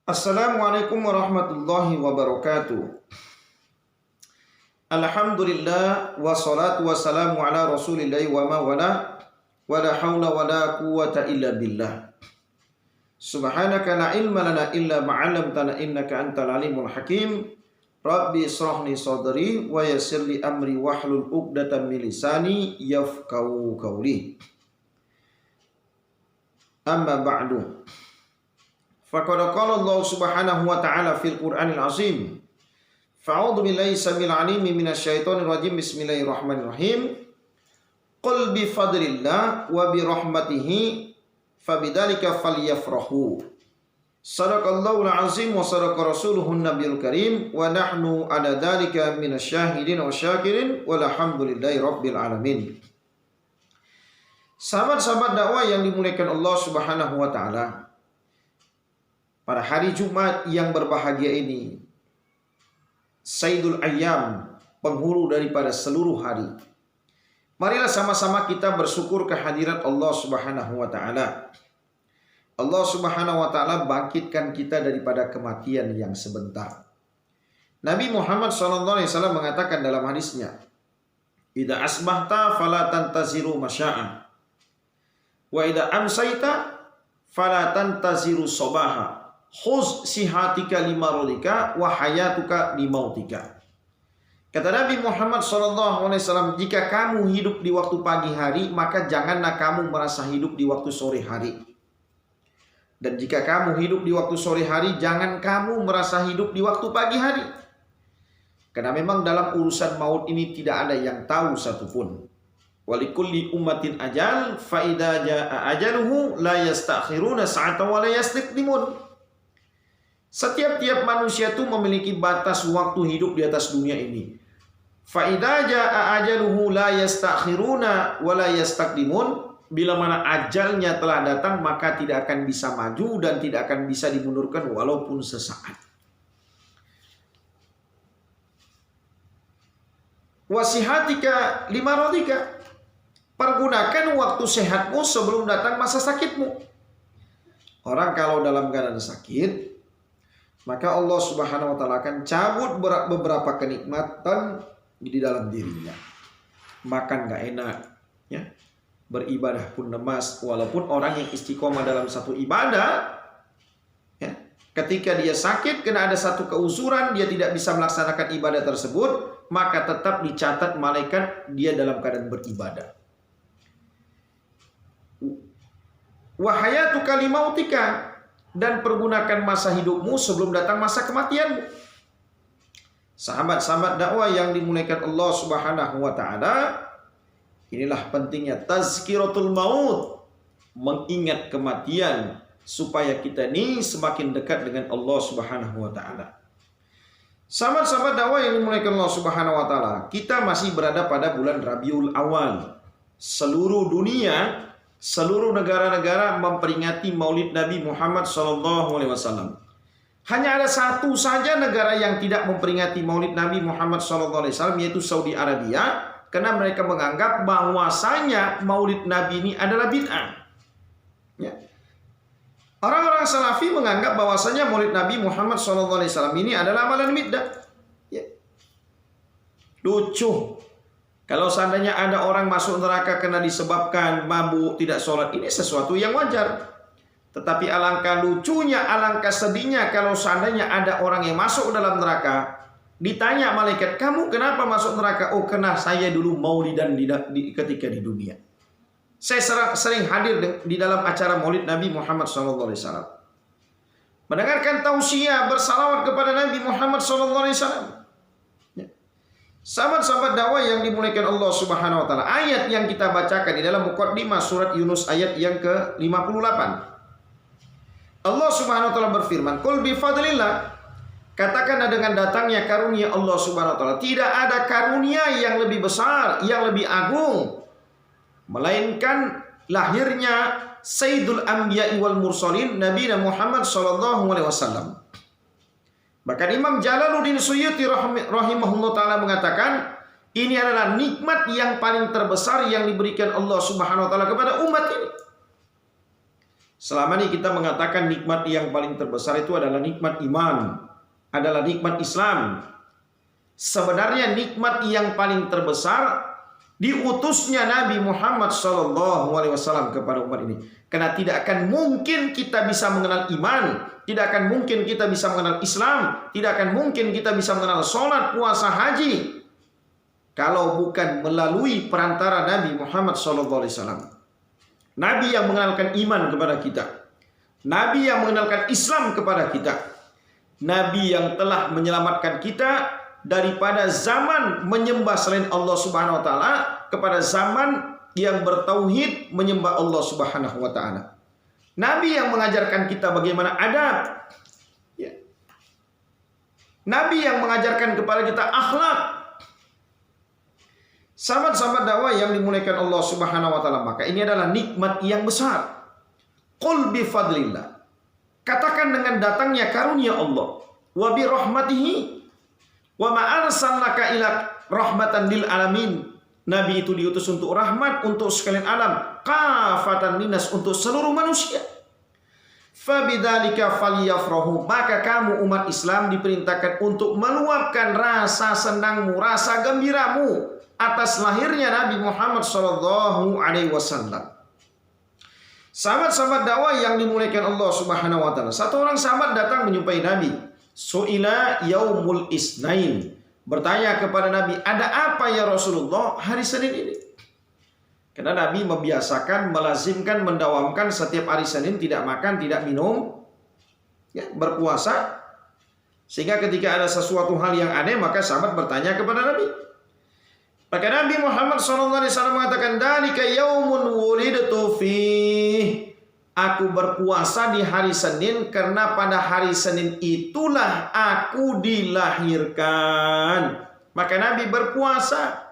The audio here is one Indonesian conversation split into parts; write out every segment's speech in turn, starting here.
Assalamualaikum warahmatullahi wabarakatuh. Alhamdulillah wassalatu wassalamu ala rasulillahi wa ma wala wala hawla wala quwwata illa billah. Subhanaka la ilma lana illa ma'allamtana innaka antal alimul hakim. Rabbi israh li sadri wa yassir li amri wahlul 'uqdatam min lisani yafqahu qawli. Amma ba'du. Faqad qala Allah Subhanahu wa ta'ala fil Qur'anil Azim. Fa'udzu billahi samil 'alim minasy syaithanir rajim. Bismillahirrahmanirrahim. Qul bi fadlillah wa bi rahmatihi fabidzalika falyafrahu. Shadaqallahul 'azim wa shadaqa rasuluhun nabiyul karim wa nahnu 'ala dzalika minasy syahidin wa syakirin walhamdulillahi rabbil alamin. Sahabat-sahabat dakwah yang dimuliakan Allah Subhanahu wa ta'ala, pada hari Jumat yang berbahagia ini, Sayyidul Ayyam, penghulu daripada seluruh hari, marilah sama-sama kita bersyukur kehadirat Allah Subhanahu wa ta'ala. Allah Subhanahu wa ta'ala bangkitkan kita daripada kematian yang sebentar. Nabi Muhammad SAW mengatakan dalam hadisnya, "Idza asbahta fala tantaziru masya'a, wa idza amsayta fala tantaziru sabaha. Khuz sihatika limarodika wa hayatuka limautika." Kata Nabi Muhammad SAW, jika kamu hidup di waktu pagi hari, maka janganlah kamu merasa hidup di waktu sore hari. Dan jika kamu hidup di waktu sore hari, jangan kamu merasa hidup di waktu pagi hari. Karena memang dalam urusan maut ini tidak ada yang tahu satupun. Walikulli ummatin ajal, fa idza jaa ajaluhu la yastakhiruna sa'atan wa la yastaqdimun. Setiap-tiap manusia itu memiliki batas waktu hidup di atas dunia ini. Fa idza jaa ajaluhu la yastakhiruna wa la yastaqdimun. Bila mana ajalnya telah datang, maka tidak akan bisa maju dan tidak akan bisa dimundurkan walaupun sesaat. Wasihatika limarodika. Pergunakan waktu sehatmu sebelum datang masa sakitmu. Orang kalau dalam keadaan sakit, maka Allah Subhanahu wa ta'ala akan cabut beberapa kenikmatan di dalam dirinya. Makan gak enak, ya. Beribadah pun lemas. Walaupun orang yang istiqomah dalam satu ibadah, ya, ketika dia sakit, kena ada satu keuzuran, dia tidak bisa melaksanakan ibadah tersebut, maka tetap dicatat malaikat dia dalam keadaan beribadah. Wahayatuka limautika, dan pergunakan masa hidupmu sebelum datang masa kematianmu. Sahabat-sahabat dakwah yang dimuliakan Allah Subhanahu wa ta'ala, inilah pentingnya tazkiratul maut, mengingat kematian, supaya kita ini semakin dekat dengan Allah Subhanahu wa ta'ala. Sahabat-sahabat dakwah yang dimuliakan Allah Subhanahu wa ta'ala, kita masih berada pada bulan Rabiul Awal. Seluruh dunia, seluruh negara-negara memperingati Maulid Nabi Muhammad SAW. Hanya ada satu saja negara yang tidak memperingati Maulid Nabi Muhammad SAW, yaitu Saudi Arabia, karena mereka menganggap bahwasanya Maulid Nabi ini adalah bid'ah. Ya. Orang-orang Salafi menganggap bahwasanya Maulid Nabi Muhammad SAW ini adalah amalan bid'ah. Ya. Lucu. Kalau seandainya ada orang masuk neraka karena disebabkan mabuk, tidak sholat, ini sesuatu yang wajar. Tetapi alangkah lucunya, alangkah sedihnya kalau seandainya ada orang yang masuk dalam neraka, ditanya malaikat, "Kamu kenapa masuk neraka?" "Oh, karena saya dulu maulidan ketika di dunia. Saya sering hadir di dalam acara Maulid Nabi Muhammad SAW. Mendengarkan tausiah, bersalawat kepada Nabi Muhammad SAW." Sahabat-sahabat dakwah yang dimuliakan Allah Subhanahu wa ta'ala, ayat yang kita bacakan di dalam muqaddimah surat Yunus ayat yang ke-58. Allah Subhanahu wa ta'ala berfirman, "Qul bi fadlillah." Katakanlah dengan datangnya karunia Allah Subhanahu wa ta'ala, tidak ada karunia yang lebih besar, yang lebih agung, melainkan lahirnya Sayyidul Anbiya'i wal Mursalin, Nabi Muhammad sallallahu alaihi wasallam. Bahkan Imam Jalaluddin Suyuti rahimahullah ta'ala mengatakan, ini adalah nikmat yang paling terbesar yang diberikan Allah Subhanahu wa ta'ala kepada umat ini. Selama ini kita mengatakan nikmat yang paling terbesar itu adalah nikmat iman, adalah nikmat Islam. Sebenarnya nikmat yang paling terbesar diutusnya Nabi Muhammad SAW kepada umat ini. Karena tidak akan mungkin kita bisa mengenal iman, tidak akan mungkin kita bisa mengenal Islam, tidak akan mungkin kita bisa mengenal sholat, puasa, haji, kalau bukan melalui perantara Nabi Muhammad SAW. Nabi yang mengenalkan iman kepada kita, Nabi yang mengenalkan Islam kepada kita, Nabi yang telah menyelamatkan kita daripada zaman menyembah selain Allah Subhanahu wa taala kepada zaman yang bertauhid menyembah Allah Subhanahu wa taala. Nabi yang mengajarkan kita bagaimana adab. Ya. Nabi yang mengajarkan kepada kita akhlak. Sahabat-sahabat dakwah yang dimuliakan Allah Subhanahu wa taala, maka ini adalah nikmat yang besar. Qul bi fadlillah. Katakan dengan datangnya karunia Allah, wa bi rahmatihi, wa ma arsalnaka ila rahmatan lil alamin. Nabi itu diutus untuk rahmat untuk sekalian alam, kafatan linnas, untuk seluruh manusia. Fabidzalika falyafrahu, maka kamu umat Islam diperintahkan untuk meluapkan rasa senangmu, rasa gembiramu atas lahirnya Nabi Muhammad SAW. Sahabat-sahabat dakwah yang dimuliakan Allah Subhanahu wa taala. Satu orang sahabat datang menjumpai Nabi. Su'ila yaumul isnain. Bertanya kepada Nabi, ada apa ya Rasulullah hari Senin ini? Karena Nabi membiasakan, melazimkan, mendawamkan setiap hari Senin tidak makan, tidak minum, ya, berpuasa. Sehingga ketika ada sesuatu hal yang aneh, maka sahabat bertanya kepada Nabi. Maka Nabi Muhammad SAW mengatakan, "Dzalika yaumun wulidtu fih." Aku berpuasa di hari Senin karena pada hari Senin itulah aku dilahirkan. Maka Nabi berpuasa.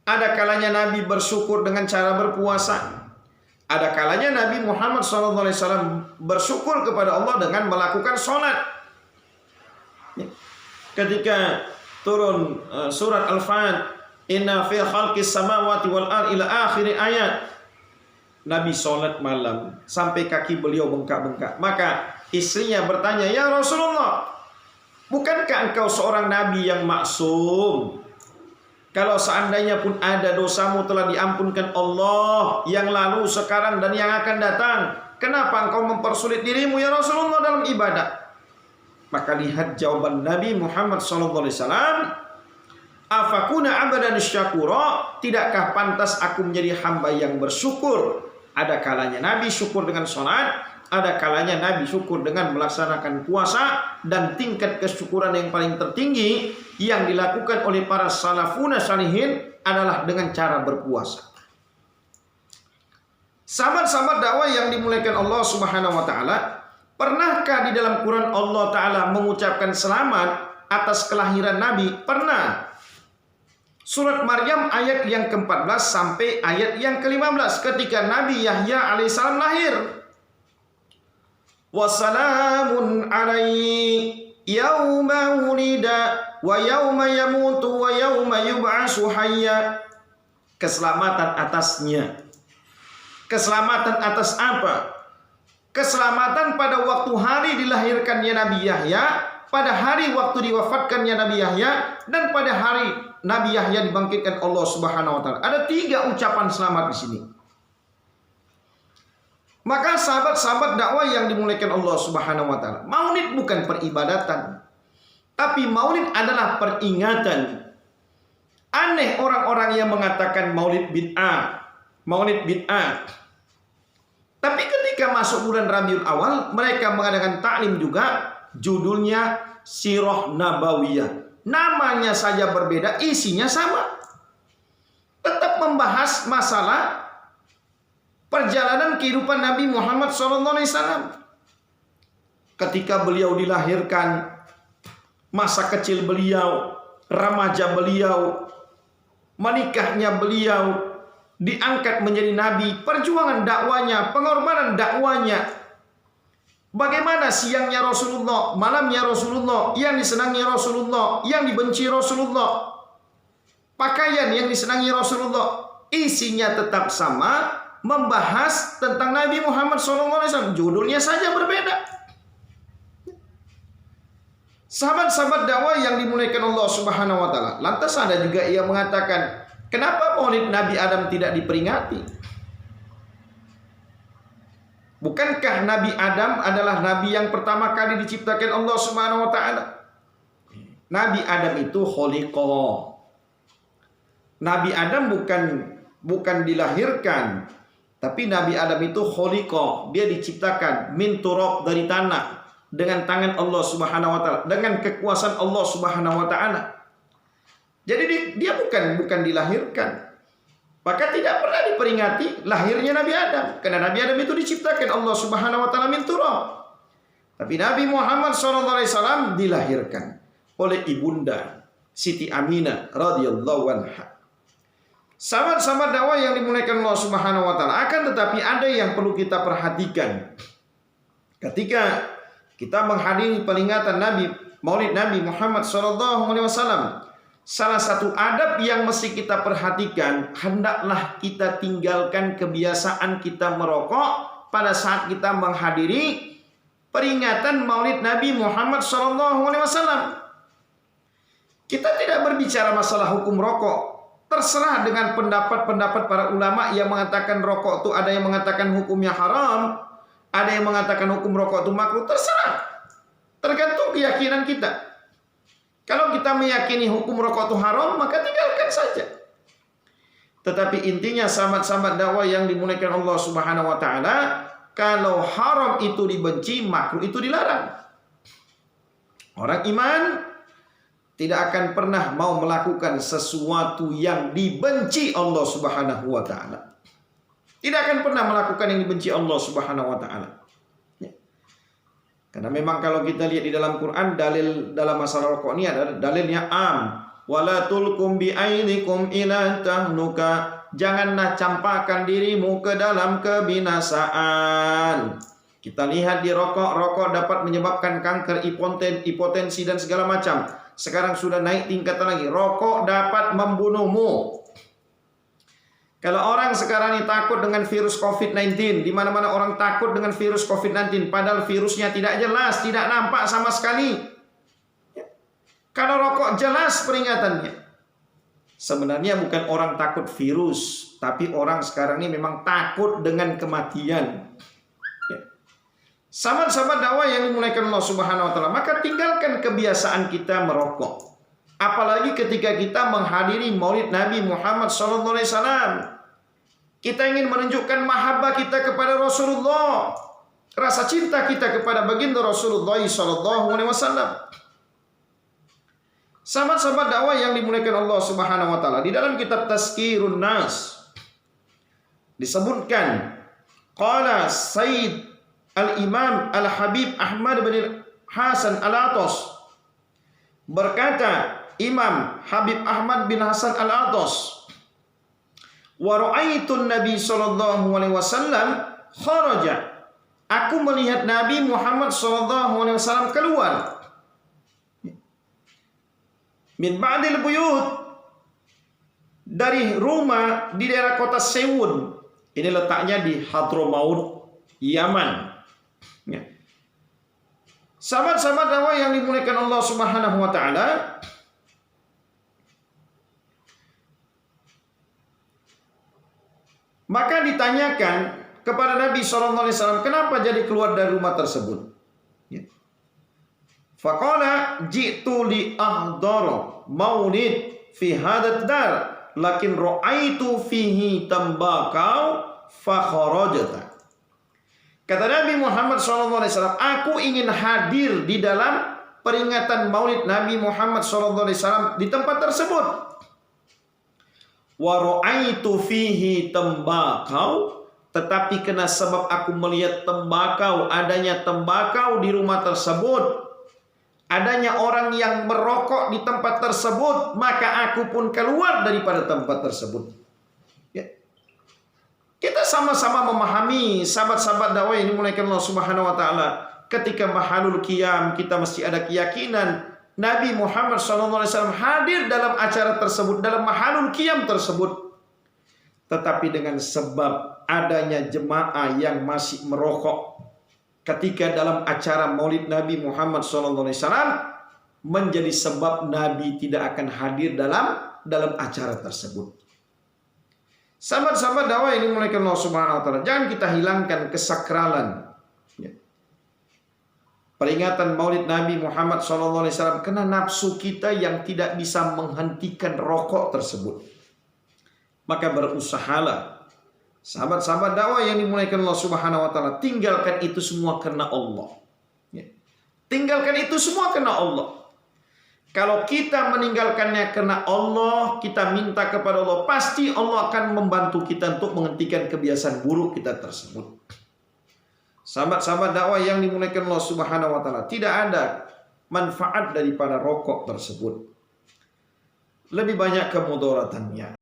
Ada kalanya Nabi bersyukur dengan cara berpuasa. Ada kalanya Nabi Muhammad SAW bersyukur kepada Allah dengan melakukan sholat. Ketika turun surat Al-Fat, inna fi khalqis samawati wal ardi ila akhir ayat, Nabi sholat malam sampai kaki beliau bengkak-bengkak. Maka istrinya bertanya, ya Rasulullah, bukankah engkau seorang nabi yang maksum? Kalau seandainya pun ada dosamu telah diampunkan Allah yang lalu, sekarang, dan yang akan datang, kenapa engkau mempersulit dirimu ya Rasulullah dalam ibadah? Maka lihat jawaban Nabi Muhammad SAW. Afakuna abadan syakura, tidakkah pantas aku menjadi hamba yang bersyukur? Ada kalanya Nabi syukur dengan sholat, ada kalanya Nabi syukur dengan melaksanakan puasa, dan tingkat kesyukuran yang paling tertinggi yang dilakukan oleh para salafuna salihin adalah dengan cara berpuasa. Sahabat-sahabat dakwah yang dimuliakan Allah Subhanahu wa taala, pernahkah di dalam Quran Allah taala mengucapkan selamat atas kelahiran Nabi? Pernah. Surat Maryam ayat yang ke-14 sampai ayat yang ke-15 ketika Nabi Yahya alaihissalam lahir. Wassalamun alaihi yauma wulida wa yauma yamutu wa yauma yub'atsu hayya. Keselamatan atasnya. Keselamatan atas apa? Keselamatan pada waktu hari dilahirkannya Nabi Yahya, pada hari waktu diwafatkannya Nabi Yahya, dan pada hari Nabi Yahya dibangkitkan Allah Subhanahu wa taala. Ada 3 ucapan selamat di sini. Maka sahabat-sahabat dakwah yang dimuliakan Allah Subhanahu wa taala, Maulid bukan peribadatan, tapi Maulid adalah peringatan. Aneh orang-orang yang mengatakan Maulid bid'ah, Maulid bid'ah. Tapi ketika masuk bulan Rabiul Awal, mereka mengadakan taklim juga, judulnya Sirah Nabawiyah. Namanya saja berbeda, isinya sama. Tetap membahas masalah perjalanan kehidupan Nabi Muhammad SAW. Ketika beliau dilahirkan, masa kecil beliau, remaja beliau, menikahnya beliau, diangkat menjadi nabi, perjuangan dakwanya, pengorbanan dakwanya. Bagaimana siangnya Rasulullah, malamnya Rasulullah, yang disenangi Rasulullah, yang dibenci Rasulullah, pakaian yang disenangi Rasulullah, isinya tetap sama, membahas tentang Nabi Muhammad SAW. Judulnya saja berbeda. Sahabat-sahabat dakwah yang dimuliakan Allah Subhanahu wa taala. Lantas ada juga yang mengatakan, kenapa Maulid Nabi Adam tidak diperingati? Bukankah Nabi Adam adalah nabi yang pertama kali diciptakan Allah Subhanahu wa taala? Nabi Adam itu khuliqa. Nabi Adam bukan dilahirkan, tapi Nabi Adam itu khuliqa. Dia diciptakan min turab, dari tanah, dengan tangan Allah Subhanahu wa taala, dengan kekuasaan Allah Subhanahu wa taala. Jadi dia bukan dilahirkan. Maka tidak pernah diperingati lahirnya Nabi Adam, karena Nabi Adam itu diciptakan Allah Subhanahu wa taala min turab. Tapi Nabi Muhammad SAW dilahirkan oleh ibunda Siti Aminah radhiyallahu anha. Sahabat-sahabat dakwah yang dimuliakan Allah Subhanahu wa taala, akan tetapi ada yang perlu kita perhatikan ketika kita menghadiri peringatan Maulid Nabi Muhammad SAW. Salah satu adab yang mesti kita perhatikan, hendaklah kita tinggalkan kebiasaan kita merokok pada saat kita menghadiri peringatan Maulid Nabi Muhammad SAW. Kita tidak berbicara masalah hukum rokok. Terserah dengan pendapat-pendapat para ulama yang mengatakan rokok itu, ada yang mengatakan hukumnya haram, ada yang mengatakan hukum rokok itu makruh. Terserah, tergantung keyakinan kita. Kalau kita meyakini hukum rokok itu haram, maka tinggalkan saja. Tetapi intinya sahabat-sahabat dakwah yang dimuliakan Allah Subhanahu wa taala, kalau haram itu dibenci, makruh itu dilarang. Orang iman tidak akan pernah mau melakukan sesuatu yang dibenci Allah Subhanahu wa taala. Tidak akan pernah melakukan yang dibenci Allah Subhanahu wa taala. Ya. Karena memang kalau kita lihat di dalam Quran, dalil dalam masalah rokok ini ada dalilnya am. Wala tulkum bi'aidikum ila tahnuka. Janganlah campakkan dirimu ke dalam kebinasaan. Kita lihat di rokok dapat menyebabkan kanker, hipotensi dan segala macam. Sekarang sudah naik tingkatan lagi. Rokok dapat membunuhmu. Kalau orang sekarang ini takut dengan virus COVID-19, di mana-mana orang takut dengan virus COVID-19, padahal virusnya tidak jelas, tidak nampak sama sekali. Kalau rokok jelas peringatannya. Sebenarnya bukan orang takut virus, tapi orang sekarang ini memang takut dengan kematian. Sahabat-sahabat dakwah yang dimuliakan Allah Subhanahu wa taala, maka tinggalkan kebiasaan kita merokok. Apalagi ketika kita menghadiri Maulid Nabi Muhammad SAW. Kita ingin menunjukkan mahabbah kita kepada Rasulullah, rasa cinta kita kepada baginda Rasulullah SAW. Sahabat-sahabat dakwah yang dimuliakan Allah Subhanahu wa taala, di dalam kitab Tazkirun Nas disebutkan, qala Sayyid Al-Imam Al-Habib Ahmad bin Hasan Al-Atas, berkata Imam Habib Ahmad bin Hasan Al-Atas, wa ra'aitun Nabi sallallahu alaihi wasallam kharaja. Aku melihat Nabi Muhammad sallallahu alaihi wasallam keluar min ba'dil buyut, dari rumah di daerah kota Sewun. Ini letaknya di Hadramaut, Yaman. Ya. Sahabat-sahabat dakwah yang dimuliakan Allah Subhanahu wa taala, maka ditanyakan kepada Nabi SAW, kenapa jadi keluar dari rumah tersebut? Ya. Faqala ji'tu li ahdara maulid fi hadat dar, lakin ra'aitu fihi tambakau fa kharajta. Kata Nabi Muhammad SAW, aku ingin hadir di dalam peringatan Maulid Nabi Muhammad SAW di tempat tersebut. Wa ra'aitu fihi tembakau, tetapi kena sebab aku melihat tembakau, adanya tembakau di rumah tersebut, adanya orang yang merokok di tempat tersebut, maka aku pun keluar daripada tempat tersebut. Kita sama-sama memahami, sahabat-sahabat dakwah yang dimuliakan Allah Subhanahu wa taala, ketika mahalul qiyam kita mesti ada keyakinan Nabi Muhammad SAW hadir dalam acara tersebut, dalam mahalul qiyam tersebut. Tetapi dengan sebab adanya jemaah yang masih merokok ketika dalam acara Maulid Nabi Muhammad SAW menjadi sebab Nabi tidak akan hadir dalam acara tersebut. Sahabat-sahabat dakwah ini mulai Allah Subhanahu wa taala, jangan kita hilangkan kesakralan peringatan Maulid Nabi Muhammad SAW karena nafsu kita yang tidak bisa menghentikan rokok tersebut. Maka berusahalah sahabat-sahabat dakwah yang dimuliakan Allah Subhanahu wa taala, tinggalkan itu semua karena Allah. Tinggalkan itu semua karena Allah. Kalau kita meninggalkannya karena Allah, kita minta kepada Allah, pasti Allah akan membantu kita untuk menghentikan kebiasaan buruk kita tersebut. Sahabat-sahabat dakwah yang dimuliakan Allah Subhanahu wa taala, tidak ada manfaat daripada rokok tersebut. Lebih banyak kemudaratannya.